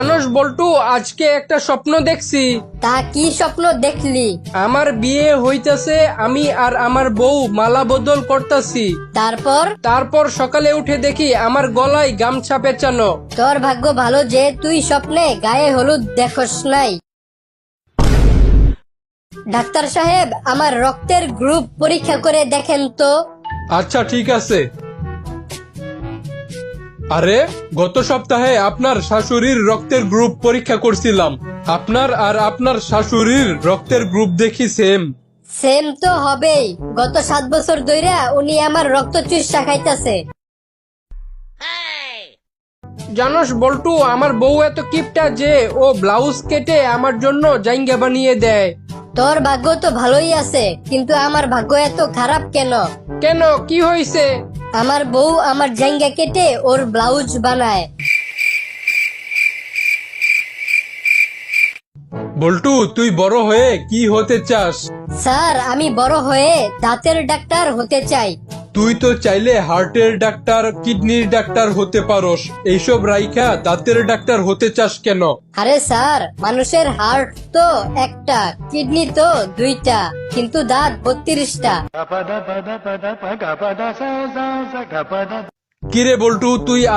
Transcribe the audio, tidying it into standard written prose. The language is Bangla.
মানুষ বল্টু, আজকে একটা স্বপ্ন দেখছি। তা কি স্বপ্ন দেখলি? আমার বিয়ে হইতাছে, আমি আর আমার বউ মালা বদল করতাছি। তারপর? তারপর সকালে উঠে দেখি আমার গলায় গামছা পেঁচানো। তোর ভাগ্য ভালো যে তুই স্বপ্নে গায়ে হলুদ দেখোস নাই। ডাক্তার সাহেব, আমার রক্তের গ্রুপ পরীক্ষা করে দেখেন তো। আচ্ছা ঠিক আছে। আরে, গত সপ্তাহে আপনার শাশুড়ির রক্তের গ্রুপ পরীক্ষা করছিলাম। আপনার আর আপনার শাশুড়ির রক্তের গ্রুপ দেখি সেম। সেম তো হবেই, গত 7 বছর ধইরা উনি আমার রক্ত চুষা খাইতাছে। জানোস বল্টু, আমার বউ এত কিপটা যে ও ব্লাউজ কেটে আমার জন্য জাইঙ্গা বানিয়ে দেয়। তোর ভাগ্য তো ভালোই আছে, কিন্তু আমার ভাগ্য এত খারাপ কেন? কেন, কি হয়েছে? আমার বউ আমার জাঙ্গা কেটে ওর ব্লাউজ বানায়। বল্টু, তুই বড় হয়ে কি হতে চাস? স্যার, আমি বড় হয়ে দাঁতের ডাক্তার হতে চাই। তুই তো চাইলে হার্টের ডাক্তার, কিডনির ডাক্তার হতে পারস। এইসব রাইখা দাঁতের ডাক্তার হতে চাস কেন? আরে স্যার, মানুষের হার্ট তো একটা, কিডনি তো 2টা, কিন্তু দাঁত 32টা। কিরে বল্টু, তুই